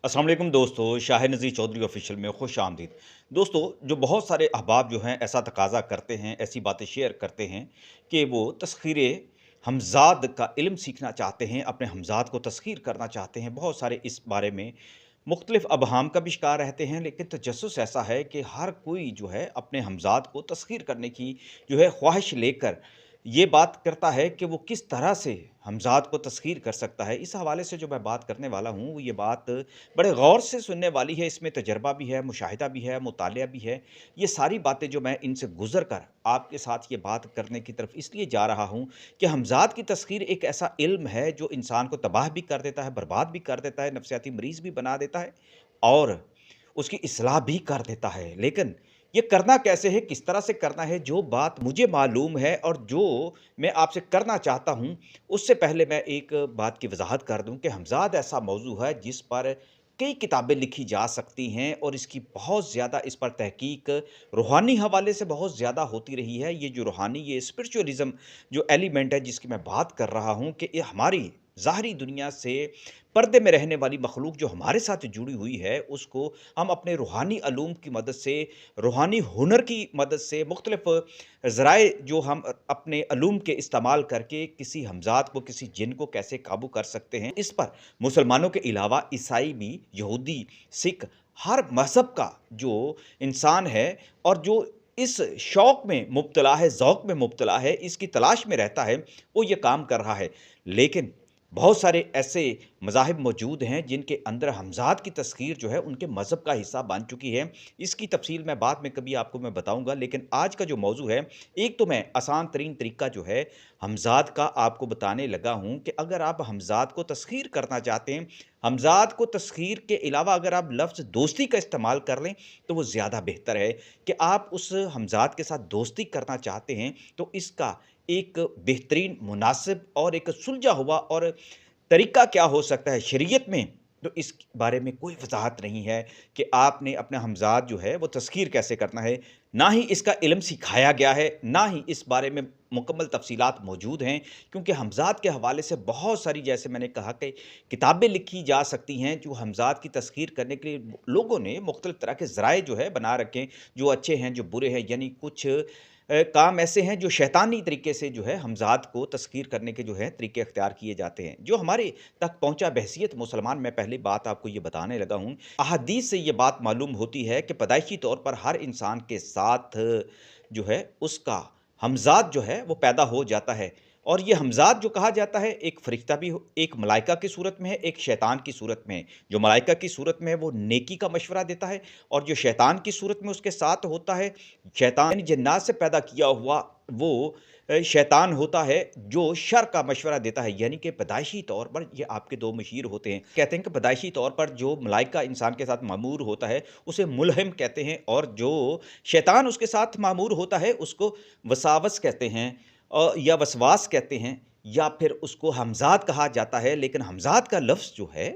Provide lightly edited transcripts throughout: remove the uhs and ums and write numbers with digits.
अस्सलाम वालेकुम दोस्तों, शाहिद नज़ीर चौधरी ऑफिशियल में खुश आमदीद। दोस्तों, जो बहुत सारे अहबाब जो हैं ऐसा तकाज़ा करते हैं, ऐसी बातें शेयर करते हैं कि वो तस्ख़ीरे हमज़ाद का इल्म सीखना चाहते हैं, अपने हमज़ाद को तस्ख़ीर करना चाहते हैं। बहुत सारे इस बारे में मुख्तलिफ़ अबहाम का भी शिकार रहते हैं, लेकिन तजस्सुस ऐसा है कि हर कोई जो है अपने हमज़ाद को तस्ख़ीर करने की जो है ख्वाहिश लेकर ये बात करता है कि वो किस तरह से हमज़ाद को तस्ख़ीर कर सकता है। इस हवाले से जो मैं बात करने वाला हूँ, वो ये बात बड़े गौर से सुनने वाली है। इसमें तजर्बा भी है, मुशाहिदा भी है, मुतालिया भी है। ये सारी बातें जो मैं इनसे गुज़र कर आपके साथ ये बात करने की तरफ इसलिए जा रहा हूँ कि हमज़ाद की तस्ख़ीर एक ऐसा इल्म है जो इंसान को तबाह भी कर देता है, बर्बाद भी कर देता है, नफ़सियाती मरीज़ भी बना देता है और उसकी इस्लाह भी कर देता है। लेकिन ये करना कैसे है, किस तरह से करना है, जो बात मुझे मालूम है और जो मैं आपसे करना चाहता हूँ, उससे पहले मैं एक बात की वज़ाहत कर दूँ कि हमज़ाद ऐसा मौज़ू है जिस पर कई किताबें लिखी जा सकती हैं और इसकी बहुत ज़्यादा इस पर तहकीक रूहानी हवाले से बहुत ज़्यादा होती रही है। ये जो रूहानी, ये स्पिरिचुअलिज़्म जो एलिमेंट है जिसकी मैं बात कर रहा हूँ कि ये हमारी ज़ाहिरी दुनिया से पर्दे में रहने वाली मखलूक जो हमारे साथ जुड़ी हुई है, उसको हम अपने रूहानी अलूम की मदद से, रूहानी हुनर की मदद से, मुख्तलिफ़ ज़राए जो हम अपने अलूम के इस्तेमाल करके किसी हमज़ाद को, किसी जिन को कैसे काबू कर सकते हैं। इस पर मुसलमानों के अलावा ईसाई भी, यहूदी, सिख, हर मज़हब का जो इंसान है और जो इस शौक़ में मुब्तला है, ज़ौक़ में मुब्तला है, इसकी तलाश में रहता है, वो ये काम कर रहा है। लेकिन बहुत सारे ऐसे मज़ाहिब मौजूद हैं जिनके अंदर हमज़ाद की तस्ख़ीर जो है उनके मज़हब का हिस्सा बन चुकी है। इसकी तफ़सील मैं बाद में कभी आपको मैं बताऊँगा, लेकिन आज का जो मौज़ू है, एक तो मैं आसान तरीन तरीक़ा जो है हमज़ाद का आपको बताने लगा हूँ कि अगर आप हमज़ाद को तस्ख़ीर करना चाहते हैं, हमज़ाद को तस्ख़ीर के अलावा अगर आप लफ़्ज़ दोस्ती का इस्तेमाल कर लें, तो वो ज़्यादा बेहतर है कि आप उस हमज़ाद के साथ दोस्ती करना चाहते हैं, तो इसका एक बेहतरीन, मुनासिब और एक सुलझा हुआ और तरीका क्या हो सकता है शरीयत में, तो इस बारे में कोई वज़ाहत नहीं है कि आपने अपना हमज़ाद जो है वो तस्ख़ीर कैसे करना है। ना ही इसका इल्म सिखाया गया है, ना ही इस बारे में मुकम्मल तफ़सीलात मौजूद हैं, क्योंकि हमज़ाद के हवाले से बहुत सारी, जैसे मैंने कहा कि किताबें लिखी जा सकती हैं जो हमज़ाद की तस्ख़ीर करने के लिए लोगों ने मुख्तलिफ़ तरह के ज़राए जो है बना रखे हैं, जो अच्छे हैं, जो बुरे हैं। यानी कुछ काम ऐसे हैं जो शैतानी तरीके से जो है हमज़ाद को तस्ख़ीर करने के जो है तरीके अख्तियार किए जाते हैं, जो हमारे तक पहुँचा बहैसियत मुसलमान। मैं पहली बात आपको ये बताने लगा हूँ, अहादीस से ये बात मालूम होती है कि पैदाइशी तौर पर हर इंसान के साथ जो है उसका हमज़ाद जो है वो पैदा हो जाता है और ये हमज़ाद जो कहा जाता है, एक फ़रिश्ता भी हो, एक मलाइका की सूरत में है, एक शैतान की सूरत में है। जो मलाइका की सूरत में है वो नेकी का मशवरा देता है और जो शैतान की सूरत में उसके साथ होता है, शैतान यानी जिन्नात से पैदा किया हुआ वो शैतान होता है जो शर का मशवरा देता है। यानी कि पैदाइशी तौर पर ये आपके 2 मशीर होते हैं। कहते हैं कि पैदाइशी तौर पर जो मलाइका इंसान के साथ मामूर होता है, उसे मुल्हिम कहते हैं और जो शैतान उसके साथ मामूर होता है, उसको वसावस कहते हैं या वसवास कहते हैं या फिर उसको हमज़ाद कहा जाता है। लेकिन हमज़ाद का लफ्ज़ जो है,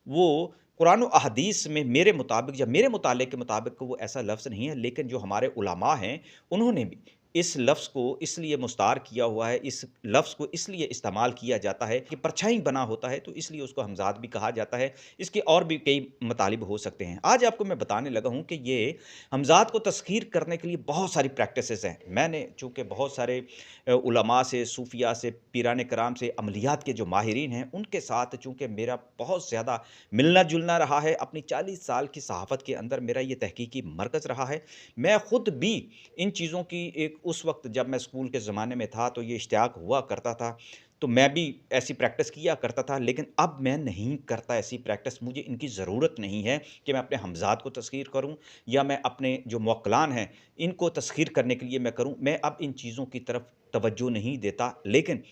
वो कुरान व अहदीस में मेरे मुताबिक या मेरे मुताले के मुताबिक वो ऐसा लफ्ज़ नहीं है, लेकिन जो हमारे उलमा हैं, उन्होंने भी इस लफ्ज़ को इसलिए मुस्तार किया हुआ है, इस लफ्ज़ को इसलिए इस्तेमाल किया जाता है कि परछाई बना होता है, तो इसलिए उसको हमज़ाद भी कहा जाता है। इसके और भी कई मतालिब हो सकते हैं। आज आपको मैं बताने लगा हूँ कि ये हमज़ाद को तस्ख़ीर करने के लिए बहुत सारी प्रैक्टिसेज़ हैं। मैंने चूँकि बहुत सारे उलमा से, सूफ़िया से, पीरान कराम से, अमलियात के जो माहिरीन हैं, उनके साथ चूँकि मेरा बहुत ज़्यादा मिलना-जुलना रहा है, अपनी 40 साल की सहाफ़त के अंदर मेरा ये तहकीकी मरकज़ रहा है। मैं खुद भी इन चीज़ों की एक उस वक़्त जब मैं स्कूल के ज़माने में था, तो ये इश्तियाक हुआ करता था, तो मैं भी ऐसी प्रैक्टिस किया करता था। लेकिन अब मैं नहीं करता ऐसी प्रैक्टिस, मुझे इनकी ज़रूरत नहीं है कि मैं अपने हमज़ाद को तस्ख़ीर करूँ या मैं अपने जो मुवक्किलान हैं, इनको तस्ख़ीर करने के लिए मैं करूँ। मैं अब इन चीज़ों की तरफ तवज्जो नहीं देता, लेकिन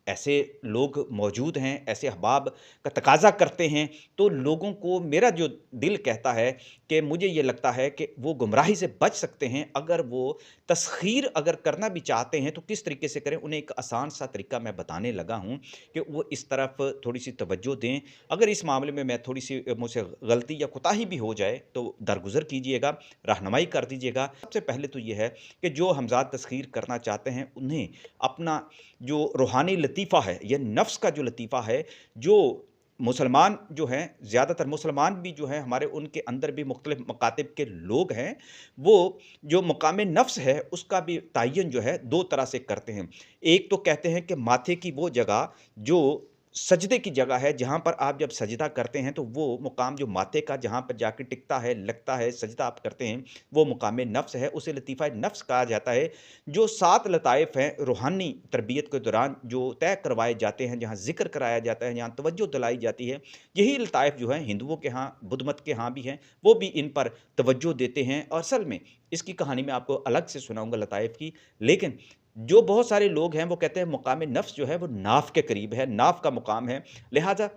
ऐसे लोग मौजूद हैं, ऐसे अहबाब का तकाज़ा करते हैं, तो लोगों को मेरा जो दिल कहता है कि मुझे ये लगता है कि वो गुमराही से बच सकते हैं अगर वो तस्ख़ीर अगर करना भी चाहते हैं तो किस तरीके से करें। उन्हें एक आसान सा तरीका मैं बताने लगा हूँ कि वो इस तरफ थोड़ी-सी तवज्जो दें। अगर इस मामले में मैं थोड़ी-सी मुझसे गलती या कोताही भी हो जाए तो दरगुज़र कीजिएगा, रहनुमाई कर दीजिएगा। सबसे पहले तो ये है कि जो हमज़ाद तस्ख़ीर करना चाहते हैं, उन्हें अपना जो रूहानी लतीफ़ा है या नफ्स का जो लतीफ़ा है, जो मुसलमान जो हैं, ज़्यादातर मुसलमान भी जो हैं हमारे, उनके अंदर भी मुख्तलिफ़ मकातिब के लोग हैं, वो जो मकाम नफ्स है उसका भी तयन जो है 2 तरह से करते हैं। एक तो कहते हैं कि माथे की वो जगह जो सजदे की जगह है, जहाँ पर आप जब सजदा करते हैं तो वो मुकाम जो माथे का जहाँ पर जाके टिकता है, लगता है, सजदा आप करते हैं, वो मुकाम नफ्स है, उसे लतीफ़ा नफ्स कहा जाता है। जो 7 लताइफ़ हैं रूहानी तरबियत के दौरान जो तय करवाए जाते हैं, जहाँ ज़िक्र कराया जाता है, जहाँ तवज्जो दिलाई जाती है, यही लताइफ़ जो हैं हिंदुओं के यहाँ, बुद्ध मत के यहाँ भी हैं, वो भी इन पर तवज्जो देते हैं। और असल में इसकी कहानी मैं आपको अलग से सुनाऊँगा लताइफ़ की। लेकिन जो बहुत सारे लोग हैं वो कहते हैं मुकाम नफ्स जो है वो नाफ के करीब है, नाफ का मुकाम है। लिहाज़ा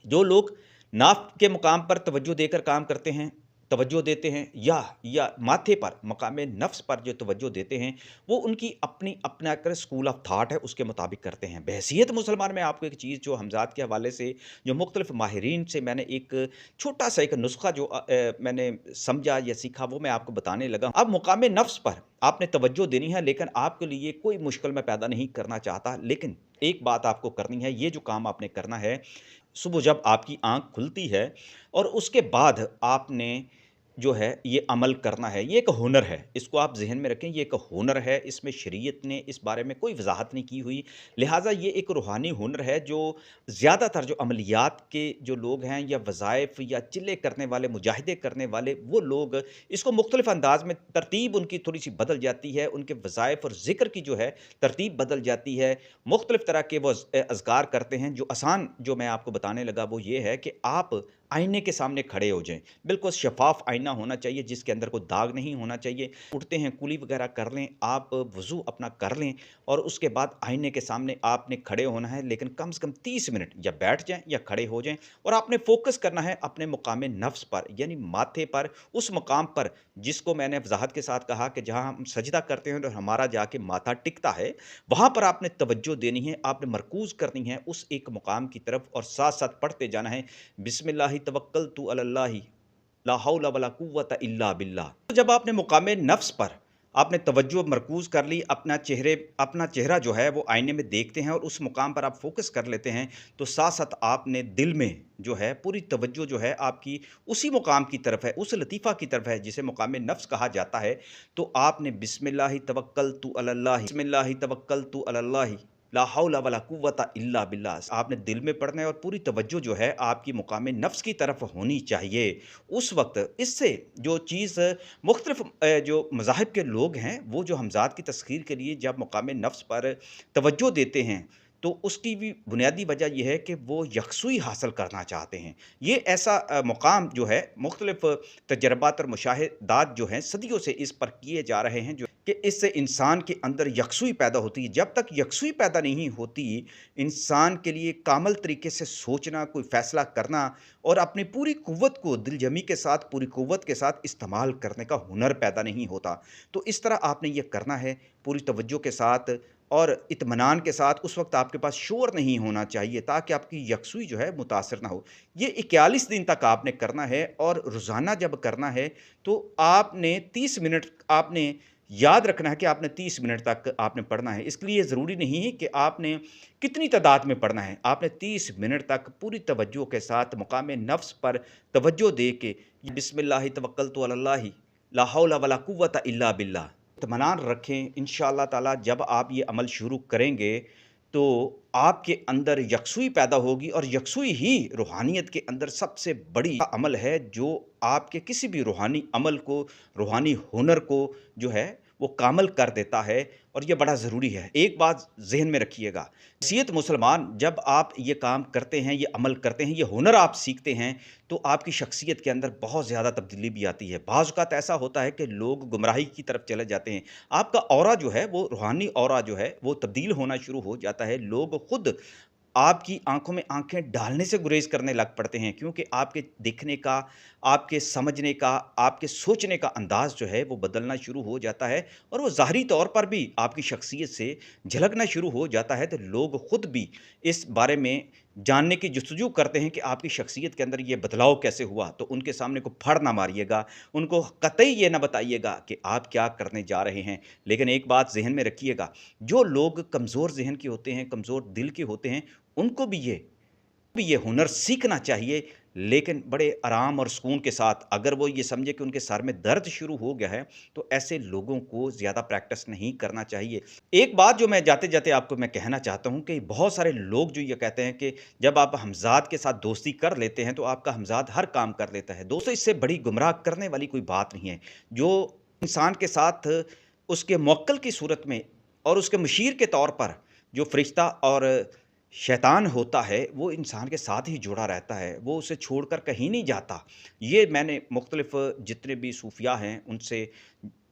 जो लोग नाफ के मुकाम पर तवज्जो देकर काम करते हैं, तवज्जो देते हैं, या माथे पर मकाम नफ्स पर जो तवज्जो देते हैं, वो उनकी अपनी अपना कर स्कूल ऑफ थॉट है, उसके मुताबिक करते हैं। बहैसियत मुसलमान में आपको एक चीज़ जो हमज़ात के हवाले से जो मुख्तलिफ़ माहिरीन से मैंने एक छोटा-सा एक नुस्ख़ा जो मैंने समझा या सीखा, वो मैं आपको बताने लगा। अब मुकाम नफ्स पर आपने तवज्जो देनी है, लेकिन आपके लिए कोई मुश्किल मैं पैदा नहीं करना चाहता। लेकिन एक बात आपको करनी है, ये जो काम आपने करना है, सुबह जब आपकी आँख खुलती है और उसके बाद आपने जो है ये अमल करना है। ये एक हुनर है, इसको आप ज़हन में रखें, ये एक हुनर है, इसमें शरीयत ने इस बारे में कोई वज़ाहत नहीं की हुई। लिहाज़ा ये एक रूहानी हुनर है जो ज़्यादातर जो अमलियात के जो लोग हैं या वज़ाइफ़ या चिल्ले करने वाले, मुजाहिदे करने वाले, वो लोग इसको मुख्तलिफ़ अंदाज़ में तरतीब उनकी थोड़ी-सी बदल जाती है, उनके वज़ाइफ़ और ज़िक्र की जो है तरतीब बदल जाती है। मुख्तलिफ़ तरह के वो अज़कार करते हैं। जो आसान जो मैं आपको बताने लगा वो ये है कि आप आईने के सामने खड़े हो जाएँ। बिल्कुल शफ़ाफ़ आईना होना चाहिए जिसके अंदर कोई दाग नहीं होना चाहिए। उठते हैं, कुली वग़ैरह कर लें, आप वज़ू अपना कर लें और उसके बाद आईने के सामने आपने खड़े होना है, लेकिन कम से कम 30 मिनट या बैठ जाएँ या खड़े हो जाएँ और आपने फ़ोकस करना है अपने मुकाम नफ्स पर, यानी माथे पर, उस मकाम पर जिसको मैंने वज़ाहत के साथ कहा कि जहाँ हम सजदा करते हैं और हमारा जाके माथा टिकता है, वहाँ पर आपने तवज्जो देनी है, आपने मरकूज़ करनी है उस एक मुकाम की तरफ और साथ-साथ पढ़ते जाना है, बिस्मिल्लाहि तवक्कलतु अलल्लाहि ला हौला वला कुव्वता इल्ला बिल्लाह। तो जब आपने मुकाम नफ्स पर आपने तवज्जो मरकूज़ कर ली, अपना चेहरा जो है वो आईने में देखते हैं और उस मुकाम पर आप फ़ोकस कर लेते हैं, तो साथ-साथ आपने दिल में जो है पूरी तवज्जो जो है आपकी उसी मुकाम की तरफ है, उस लतीफ़ा की तरफ है जिसे मुकाम नफ्स कहा जाता है। तो आपने बिस्मिल्लाहि तवक्कलतु अलल्लाहि ला हौला वला कुव्वता इल्ला बिल्लाह आपने दिल में पढ़ना है और पूरी तवज्जो जो है आपकी मुकाम नफ्स की तरफ होनी चाहिए। उस वक़्त इससे जो चीज़ मुख्तलिफ़ जो मज़ाहिब के लोग हैं, वो जो हमज़ात की तस्ख़ीर के लिए जब मुकाम नफ्स पर तवज्जो देते हैं, तो उसकी भी बुनियादी वजह ये है कि वो यकसुई हासिल करना चाहते हैं। ये ऐसा मुकाम जो है मुख्तलिफ़ तजर्बात और मुशाहिदात जो हैं सदियों से इस पर किए जा रहे हैं जो कि इससे इंसान के अंदर यकसुई पैदा होती है। जब तक यकसुई पैदा नहीं होती, इंसान के लिए कामल तरीके से सोचना, कोई फ़ैसला करना और अपनी पूरी क़ुव्वत को दिलजमी के साथ, पूरी क़ुव्वत के साथ इस्तेमाल करने का हुनर पैदा नहीं होता। तो इस तरह आपने ये करना है पूरी तवज्जो के साथ और इत्मीनान के साथ। उस वक़्त आपके पास शोर नहीं होना चाहिए ताकि आपकी यकसुई जो है मुतासिर ना हो। ये 41 दिन तक आपने करना है और रोज़ाना जब करना है तो आपने 30 मिनट आपने याद रखना है कि आपने 30 मिनट तक आपने पढ़ना है। इसके लिए ज़रूरी नहीं है कि आपने कितनी तादाद में पढ़ना है। आपने 30 मिनट तक पूरी तवज्जो के साथ मुकाम नफ्स पर तवज्जो दे के बिस्मिल्लाहि तवक्कलतु अलल्लाहि ला हौला वला कुव्वता इल्ला बिल्लाह इत्मीनान रखें। इंशाअल्लाह ताला जब आप ये अमल शुरू करेंगे तो आपके अंदर यकसुई पैदा होगी और यकसुई ही रूहानियत के अंदर सबसे बड़ी अमल है जो आपके किसी भी रूहानी अमल को, रूहानी हुनर को जो है वो कामल कर देता है और ये बड़ा ज़रूरी है। एक बात ज़हन में रखिएगा, हैसियत मुसलमान जब आप ये काम करते हैं, ये अमल करते हैं, ये हुनर आप सीखते हैं, तो आपकी शख्सियत के अंदर बहुत ज़्यादा तब्दीली भी आती है। बाज़ औक़ात ऐसा होता है कि लोग गुमराही की तरफ चले जाते हैं। आपका ऑरा जो है, वो रूहानी ऑरा जो है, वो तब्दील होना शुरू हो जाता है। लोग खुद आपकी आँखों में आँखें डालने से गुरेज़ करने लग पड़ते हैं क्योंकि आपके देखने का, आपके समझने का, आपके सोचने का अंदाज़ जो है वो बदलना शुरू हो जाता है और वो ज़ाहिरी तौर पर भी आपकी शख्सियत से झलकना शुरू हो जाता है। तो लोग ख़ुद भी इस बारे में जानने की जुस्तजू करते हैं कि आपकी शख्सियत के अंदर ये बदलाव कैसे हुआ। तो उनके सामने को फड़ ना मारिएगा, उनको कतई ये ना बताइएगा कि आप क्या करने जा रहे हैं। लेकिन एक बात ज़हन में रखिएगा, जो लोग कमज़ोर ज़हन के होते हैं, कमज़ोर दिल के होते हैं, उनको भी ये भी ये हुनर सीखना चाहिए, लेकिन बड़े आराम और सुकून के साथ। अगर वो ये समझे कि उनके सर में दर्द शुरू हो गया है, तो ऐसे लोगों को ज़्यादा प्रैक्टिस नहीं करना चाहिए। एक बात जो मैं जाते-जाते आपको मैं कहना चाहता हूँ कि बहुत सारे लोग जो ये कहते हैं कि जब आप हमज़ाद के साथ दोस्ती कर लेते हैं, तो आपका हमज़ाद हर काम कर लेता है। दोस्तों, इससे बड़ी गुमराह करने वाली कोई बात नहीं है। जो इंसान के साथ उसके मौक्किल की सूरत में और उसके मुशीर के तौर पर जो फ़रिश्ता और शैतान होता है, वो इंसान के साथ ही जुड़ा रहता है, वो उसे छोड़कर कहीं नहीं जाता। ये मैंने मुख्तलिफ़ जितने भी सूफ़िया हैं, उनसे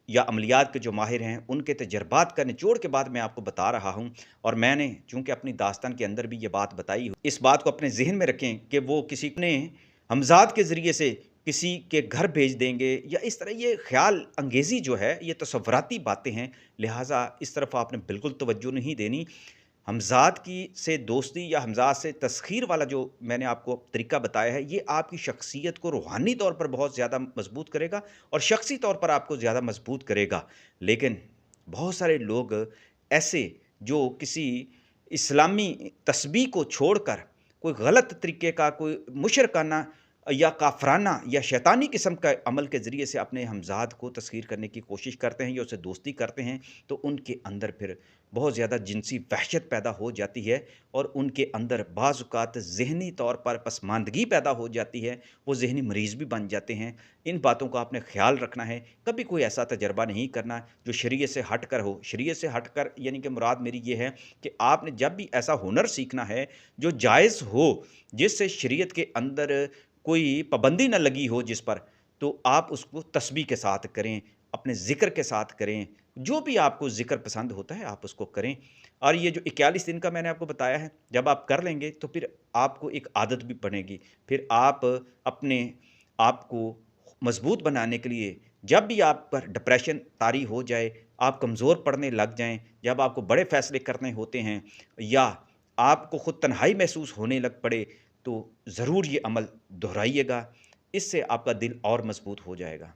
या अमलियात के जो माहिर हैं, उनके तजर्बात का निचोड़ के बाद मैं आपको बता रहा हूँ। और मैंने चूँकि अपनी दास्तान के अंदर भी ये बात बताई, इस बात को अपने ज़हन में रखें कि वो किसी ने हमज़ाद के ज़रिए से किसी के घर भेज देंगे या इस तरह, ये ख़्याल अंगेज़ी जो है, ये तसव्वुराती बातें हैं, लिहाज़ा इस तरफ आपने बिल्कुल तवज्जो नहीं देनी। हमज़ाद की से दोस्ती या हमज़ाद से तस्ख़ीर वाला जो मैंने आपको तरीका बताया है, ये आपकी शख्सियत को रूहानी तौर पर बहुत ज़्यादा मज़बूत करेगा और शख़्सी तौर पर आपको ज़्यादा मज़बूत करेगा। लेकिन बहुत सारे लोग ऐसे जो किसी इस्लामी तस्बीह को छोड़कर कोई गलत तरीके का, कोई मुशरकाना या काफ़राना या शैतानी किस्म का अमल के ज़रिए से अपने हमज़ाद को तस्ख़ीर करने की कोशिश करते हैं या उससे दोस्ती करते हैं, तो उनके अंदर फिर बहुत ज़्यादा जिनसी वहशत पैदा हो जाती है और उनके अंदर बाज़ औक़ात ज़हनी तौर पर पसमानदगी पैदा हो जाती है, वो ज़हनी मरीज़ भी बन जाते हैं। इन बातों का आपने ख़्याल रखना है, कभी कोई ऐसा तजर्बा नहीं करना जो शरीयत से हट कर हो। शरीयत से हट कर यानी कि मुराद मेरी ये है कि आपने जब भी ऐसा हुनर सीखना है जो जायज़ हो, जिससे शरीयत के अंदर कोई पाबंदी ना लगी हो जिस पर, तो आप उसको तस्बीह के साथ करें, अपने ज़िक्र के साथ करें। जो भी आपको ज़िक्र पसंद होता है, आप उसको करें। और ये जो 41 दिन का मैंने आपको बताया है, जब आप कर लेंगे तो फिर आपको एक आदत भी बनेगी। फिर आप अपने आप को मज़बूत बनाने के लिए, जब भी आप पर डिप्रेशन तारी हो जाए, आप कमज़ोर पड़ने लग जाएँ, जब आपको बड़े फ़ैसले करने होते हैं या आपको खुद तन्हाई महसूस होने लग पड़े, तो ज़रूर ये अमल दोहराइएगा। इससे आपका दिल और मज़बूत हो जाएगा।